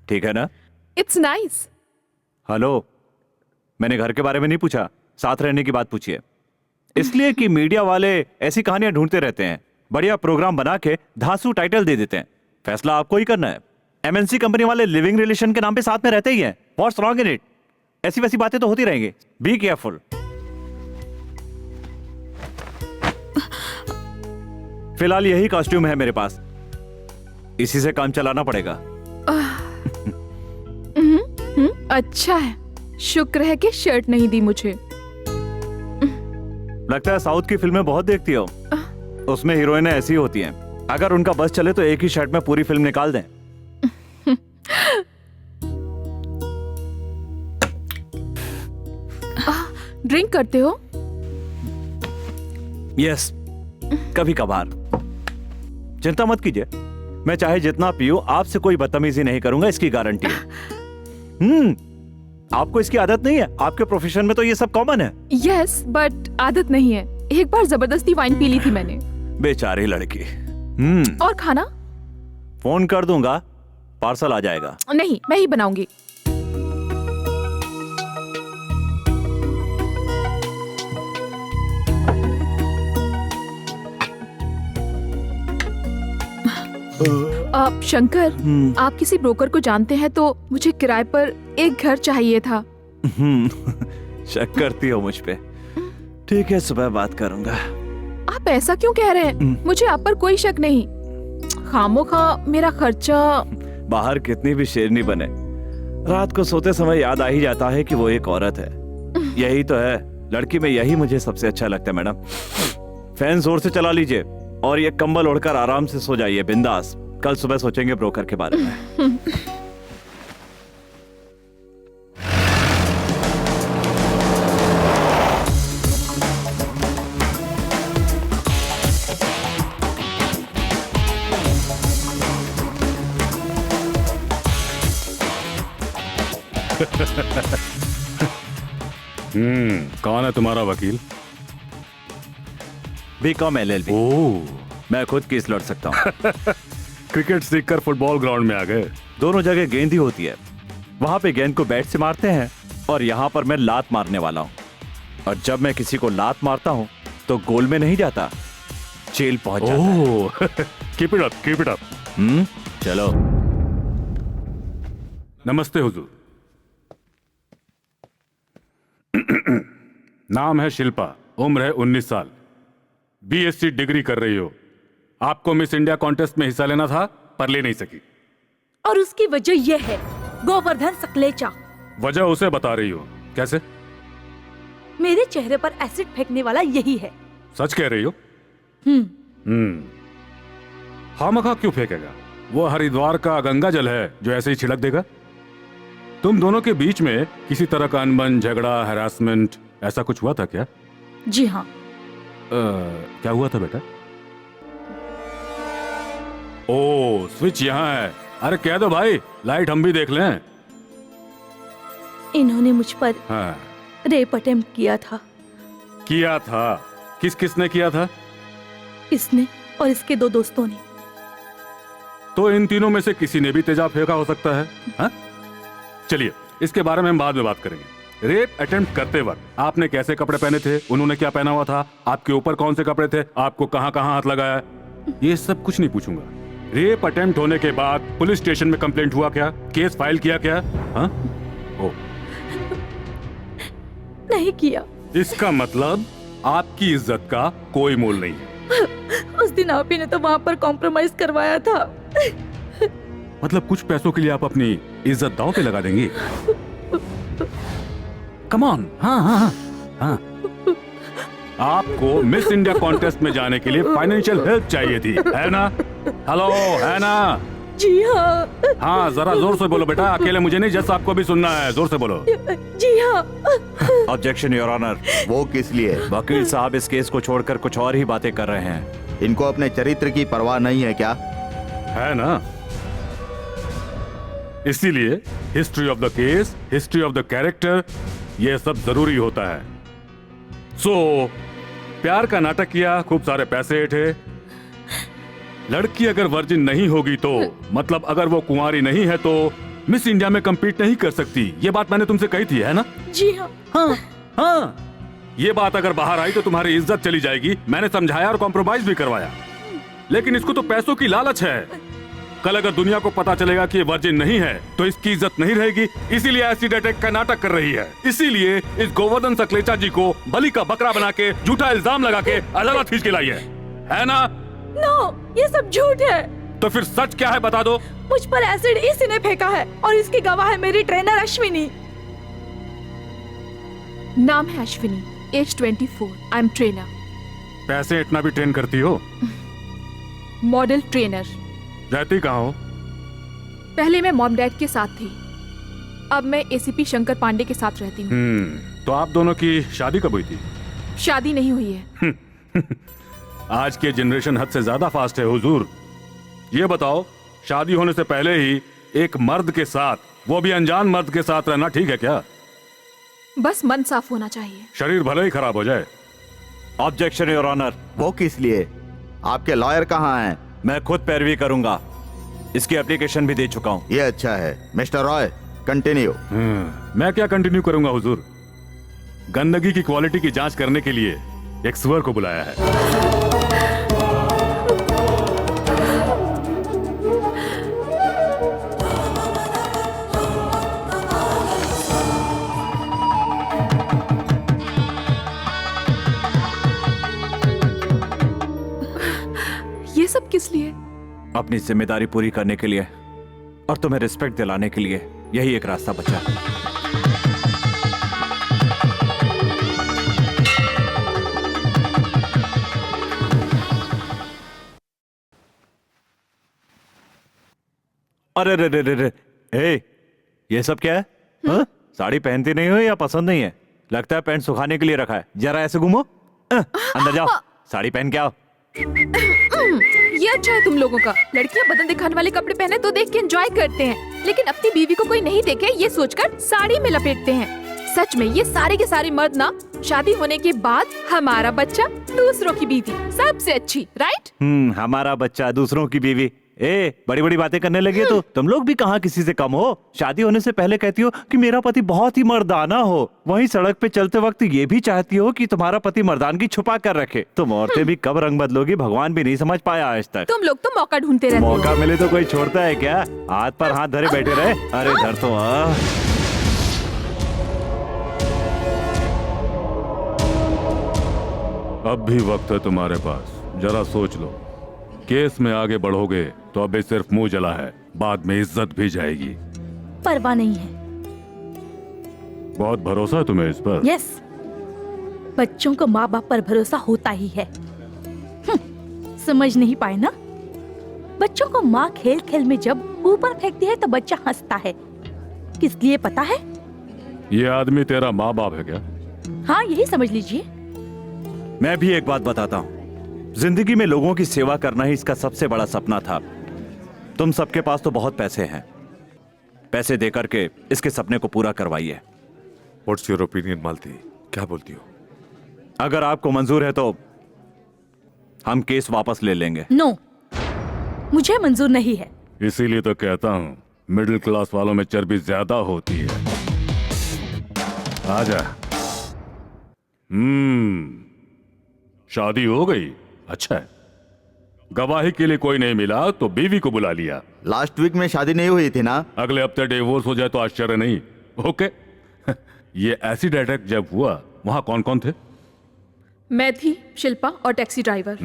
ठीक है ना? It's nice. हेलो, मैंने घर के बारे में नहीं पूछा, साथ रहने की बात पूछी है। इसलिए कि मीडिया वाले ऐसी कहानियां ढूंढते रहते हैं, बढ़िया प्रोग्राम बना के धांसू टाइटल दे देते हैं। फैसला आपको ही करना है। एमएनसी कंपनी वाले लिविंग रिलेशन के नाम पे साथ में रहते ही हैं। What's wrong in it? ऐसी वैसी बातें तो होती रहेंगी। Be careful. फिलहाल यही कॉस्ट्यूम है मेरे पास, इसी से काम चलाना पड़ेगा। अच्छा है, शुक्र है कि शर्ट नहीं दी मुझे। लगता है साउथ की फिल्में बहुत देखती हो। उसमें हीरोइनें ऐसी होती हैं, अगर उनका बस चले तो एक ही शर्ट में पूरी फिल्म निकाल दें। ड्रिंक करते हो? यस, कभी कभार। चिंता मत कीजिए, मैं चाहे जितना पीऊं आपसे कोई बदतमीजी नहीं करूंगा, इसकी गारंटी है। आपको इसकी आदत नहीं है? आपके प्रोफेशन में तो ये सब कॉमन है। यस, बट आदत नहीं है। एक बार जबरदस्ती वाइन पी ली थी मैंने। बेचारी लड़की। और खाना? फोन कर दूंगा, पार्सल आ जाएगा। नहीं, मैं ही बनाऊंगी। शंकर, आप किसी ब्रोकर को जानते हैं तो मुझे किराए पर एक घर चाहिए था। शक करती हो मुझ पे? ठीक है, सुबह बात करूंगा। आप ऐसा क्यों कह रहे हैं? मुझे आप पर कोई शक नहीं। खामोखा मेरा खर्चा। बाहर कितनी भी शेरनी बने, रात को सोते समय याद आ ही जाता है कि वो एक औरत है। यही तो है लड़की में, यही मुझे सबसे अच्छा लगता है। मैडम, फैन जोर से चला लीजिए और ये कंबल ओढ़कर आराम से सो जाइए, बिंदास। कल सुबह सोचेंगे ब्रोकर के बारे में। कौन है तुम्हारा वकील? BCom LLB. ओह, मैं खुद केस लड़ सकता हूँ। क्रिकेट सीखकर फुटबॉल ग्राउंड में आ गए। दोनों जगह गेंद ही होती है। वहां पे गेंद को बैट से मारते हैं और यहाँ पर मैं लात मारने वाला हूँ। और जब मैं किसी को लात मारता हूँ तो गोल में नहीं जाता, जेल पहुंच जाता है। Keep it up, keep it up. चलो। नमस्ते हुजूर। नाम है शिल्पा, उम्र है 19 साल, बीएससी डिग्री कर रही हो। आपको मिस इंडिया कॉन्टेस्ट में हिस्सा लेना था पर ले नहीं सकी। और उसकी वजह यह है गोवर्धन सकलेचा। वजह उसे बता रही हो? कैसे? मेरे चेहरे पर एसिड फेंकने वाला यही है। सच कह रही हो? खामखा क्यों फेंकेगा? वो हरिद्वार का गंगा जल है जो ऐसे ही छिड़क देगा। तुम दोनों के बीच में किसी तरह का अनबन, झगड़ा, हैरासमेंट ऐसा कुछ हुआ था क्या? जी हाँ। क्या हुआ था बेटा? ओ, स्विच यहाँ है। अरे कह दो भाई, लाइट हम भी देख लें। इन्होंने मुझ पर हाँ, रेप अटेम्प्ट किया था। किया था? किस किसने किया था? इसने और इसके दो दोस्तों ने। तो इन तीनों में से किसी ने भी तेजाब फेंका हो सकता है। हाँ? चलिए, इसके बारे में हम बाद में बात करेंगे। रेप अटेम्प्ट करते वक्त आपने कैसे कपड़े पहने थे, उन्होंने क्या पहना हुआ था, आपके ऊपर कौन से कपड़े थे, आपको कहां कहां हाथ लगाया, ये सब कुछ नहीं पूछूंगा। रेप अटेम्प्ट होने के बाद पुलिस स्टेशन में कंप्लेंट हुआ क्या, केस फाइल किया क्या? हाँ? ओ, नहीं किया। इसका मतलब आपकी इज्जत का कोई मोल नहीं है। उस दिन आप ही ने तो वहां पर कॉम्प्रोमाइज करवाया था। मतलब कुछ पैसों के लिए आप अपनी इज्जत दांव पे लगा देंगे? Come on. हाँ हाँ हाँ हाँ। आपको मिस इंडिया कॉन्टेस्ट में जाने के लिए फाइनेंशियल हेल्प चाहिए थी, है ना? हेलो, है ना? जी हाँ। हाँ, जरा जोर से बोलो बेटा, अकेले मुझे नहीं, जज आपको भी सुनना है, जोर से बोलो। जी हाँ। Objection your honour. वो किस लिए? वकील साहब इस केस को छोड़कर कुछ और ही बातें कर रहे हैं। इनको अपने चरित्र की परवाह नहीं है क्या? है ना? इसीलिए history of the case, history of the character, ये सब जरूरी होता है। सो प्यार का नाटक किया, खूब सारे पैसे ऐंठे। लड़की अगर वर्जिन नहीं होगी तो, मतलब अगर वो कुंवारी नहीं है तो मिस इंडिया में compete नहीं कर सकती, ये बात मैंने तुमसे कही थी, है ना? जी हाँ। हाँ हाँ, ये बात अगर बाहर आई तो तुम्हारी इज्जत चली जाएगी। मैंने समझाया और कॉम्प्रोमाइज भी करवाया, लेकिन इसको तो पैसों की लालच है। कल अगर दुनिया को पता चलेगा कि ये वर्जिन नहीं है तो इसकी इज्जत नहीं रहेगी, इसीलिए एसिड अटैक का नाटक कर रही है। इसीलिए इस गोवर्धन सकलेचा जी को बलि का बकरा बना के झूठा इल्जाम लगा के अदालत खींच के लाई है ना? नो, ये सब झूठ है। तो फिर सच क्या है बता दो। मुझ पर एसिड इसी ने फेंका है और इसकी गवाह है मेरी ट्रेनर अश्विनी। नाम है Ashwini, age 24, I am trainer, पैसे इतना भी ट्रेन करती हो? Model trainer. रहती कहाँ हो? पहले मैं मॉम डैड के साथ थी, अब मैं एसीपी शंकर पांडे के साथ रहती हूँ। तो आप दोनों की शादी कब हुई थी? शादी नहीं हुई है। आज के जनरेशन हद से ज्यादा फास्ट है हुजूर। ये बताओ, शादी होने से पहले ही एक मर्द के साथ, वो भी अनजान मर्द के साथ रहना ठीक है क्या? बस मन साफ होना चाहिए। शरीर भले ही खराब हो जाए। Objection your honour. वो किस लिए? आपके लॉयर कहाँ हैं? मैं खुद पैरवी करूंगा, इसकी एप्लीकेशन भी दे चुका हूं। ये अच्छा है। Mister Roy, continue. मैं क्या कंटिन्यू करूंगा हुजूर? गंदगी की क्वालिटी की जांच करने के लिए एक सुअर को बुलाया है। ये सब किस लिए? अपनी जिम्मेदारी पूरी करने के लिए और तुम्हें रिस्पेक्ट दिलाने के लिए यही एक रास्ता बचा। अरे रे रे रे रे, ए, ये सब क्या है? हाँ? साड़ी पहनती नहीं हो या पसंद नहीं है? लगता है पैंट सुखाने के लिए रखा है। जरा ऐसे घूमो, अंदर जाओ, साड़ी पहन के आओ। ये अच्छा है तुम लोगों का, लड़कियां बदन दिखाने वाले कपड़े पहने तो देख के एंजॉय करते हैं, लेकिन अपनी बीवी को कोई नहीं देखे ये सोचकर साड़ी में लपेटते हैं। सच में ये सारे के सारे मर्द ना, शादी होने के बाद हमारा बच्चा दूसरों की बीवी सबसे अच्छी, राइट? हमारा बच्चा दूसरों की बीवी। ए, बड़ी बड़ी बातें करने लगे तो तुम लोग भी कहाँ किसी से कम हो? शादी होने से पहले कहती हो कि मेरा पति बहुत ही मर्दाना हो, वहीं सड़क पे चलते वक्त ये भी चाहती हो कि तुम्हारा पति मर्दानगी छुपा कर रखे। तुम औरतें भी कब रंग बदलोगी भगवान भी नहीं समझ पाया आज तक। तुम लोग तो मौका ढूंढते रहते हो। मौका मिले तो कोई छोड़ता है क्या? हाथ पर हाथ धरे बैठे रहे। अरे धर तो अब भी वक्त है तुम्हारे पास, जरा सोच लो। केस में आगे बढ़ोगे तो अभी सिर्फ मुंह जला है, बाद में इज्जत भी जाएगी। परवाह नहीं है। बहुत भरोसा है तुम्हें इस पर? यस, बच्चों को माँ बाप पर भरोसा होता ही है। समझ नहीं पाए ना? बच्चों को माँ खेल खेल में जब ऊपर फेंकती है तो बच्चा हंसता है। किस लिए पता है? ये आदमी तेरा माँ बाप है क्या? हाँ, यही समझ लीजिए। मैं भी एक बात बताता हूँ, जिंदगी में लोगों की सेवा करना ही इसका सबसे बड़ा सपना था। तुम सबके पास तो बहुत पैसे हैं, पैसे दे करके इसके सपने को पूरा करवाइए। व्हाट्स योर ओपिनियन मालती, क्या बोलती हो? अगर आपको मंजूर है तो हम केस वापस ले लेंगे। नो, मुझे मंजूर नहीं है। इसीलिए तो कहता हूँ मिडिल क्लास वालों में चर्बी ज्यादा होती है। आजा। शादी हो गई, अच्छा है। गवाही के लिए कोई नहीं मिला तो बीवी को बुला लिया। लास्ट वीक में शादी नहीं हुई थी ना? अगले हफ्ते डिवोर्स हो जाए तो आश्चर्य नहीं। ओके। ये एसिड अटैक जब हुआ वहां कौन कौन थे? मैं थी, शिल्पा और टैक्सी ड्राइवर।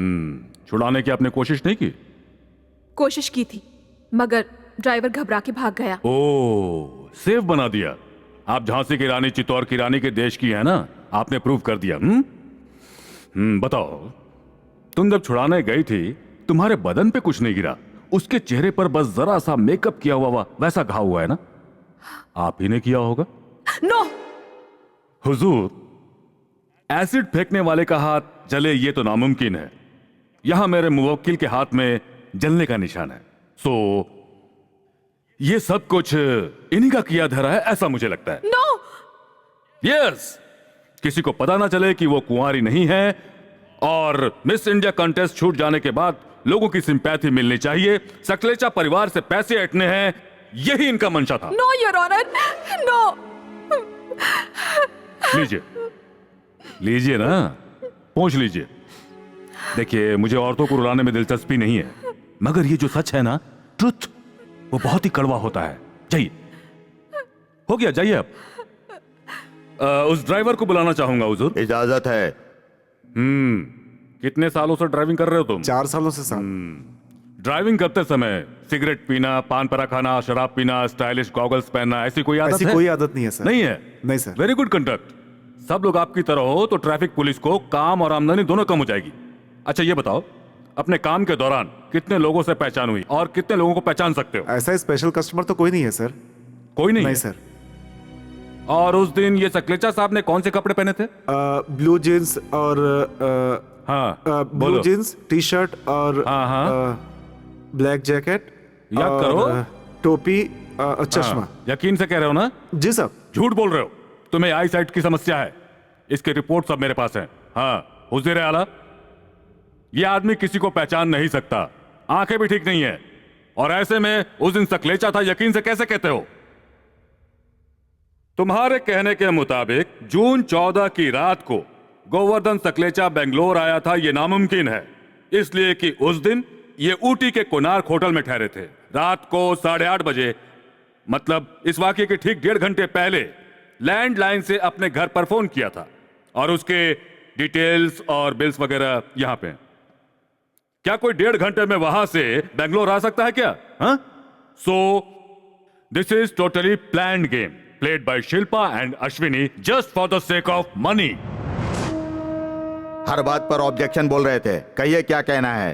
छुड़ाने की आपने कोशिश नहीं की? कोशिश की थी मगर ड्राइवर घबरा के भाग गया। ओ, सेफ बना दिया। आप झांसी की रानी, चित्तौड़ की रानी के देश की है ना, आपने प्रूव कर दिया। बताओ, तुम जब छुड़ाने गई थी तुम्हारे बदन पे कुछ नहीं गिरा, उसके चेहरे पर बस जरा सा मेकअप किया हुआ वैसा घाव हुआ है ना? आप ही ने किया होगा। नो हुजूर, एसिड फेंकने वाले का हाथ जले ये तो नामुमकिन है। यहां मेरे मुवक्किल के हाथ में जलने का निशान है। सो ये सब कुछ इन्हीं का किया धरा है, ऐसा मुझे लगता है। नो। यस, किसी को पता ना चले कि वो कुंवारी नहीं है, और मिस इंडिया कंटेस्ट छूट जाने के बाद लोगों की सिंपैथी मिलनी चाहिए। सकलेचा परिवार से पैसे हटने हैं, यही इनका मंशा था। No your honour, no. लीजिए, लीजिए ना, पूछ लीजिए। देखिए, मुझे औरतों को रुलाने में दिलचस्पी नहीं है, मगर ये जो सच है ना, ट्रुथ, वो बहुत ही कड़वा होता है। जाइए, हो गया, जाइए आप। उस ड्राइवर को बुलाना चाहूंगा हुजूर। इजाजत है। कितने सालों से ड्राइविंग कर रहे हो तुम? 4 सालों से साहब। ड्राइविंग करते समय सिगरेट पीना, पान परा खाना, शराब पीना, स्टाइलिश गॉगल्स पहनना, ऐसी कोई आदत ऐसी है? कोई आदत नहीं है सर। नहीं है? नहीं सर। Very good conduct. सब लोग आपकी तरह हो तो ट्रैफिक पुलिस को काम और आमदनी दोनों कम हो जाएगी। अच्छा ये बताओ, अपने काम के दौरान कितने लोगों से पहचान हुई और कितने लोगों को पहचान सकते हो? ऐसा स्पेशल कस्टमर तो कोई नहीं है सर। कोई नहीं नहीं है? सर। और उस दिन ये सकलेचा साहब ने कौन से कपड़े पहने थे? ब्लू जींस और हाँ, ब्लू बोलो। जींस, टी शर्ट और हाँ। Black jacket. याद और, करो। टोपी, चश्मा। हाँ, यकीन से कह रहे हो ना? जी साहब। झूठ बोल रहे हो। तुम्हें आई साइट की समस्या है। इसके रिपोर्ट सब मेरे पास हैं। हाँ, हुज़ूर आला, ये आदमी किसी को पहचान नहीं सकता, आंखें भी ठीक नहीं है, और ऐसे में उस दिन सकलेचा था, यकीन से कैसे कहते हो? तुम्हारे कहने के मुताबिक जून 14 की रात को गोवर्धन सकलेचा बेंगलोर आया था, यह नामुमकिन है, इसलिए कि उस दिन ये ऊटी के कोणार्क होटल में ठहरे थे। रात को 8:30 बजे, मतलब इस वाकये के ठीक 1.5 घंटे पहले, लैंडलाइन से अपने घर पर फोन किया था, और उसके डिटेल्स और बिल्स वगैरह यहां पे हैं। क्या कोई 1.5 घंटे में वहां से बेंगलोर आ सकता है क्या? हाँ? So this is totally planned game played by Shilpa and Ashwini just for the sake of money. हर बात पर ऑब्जेक्शन बोल रहे थे, कहिए क्या कहना है।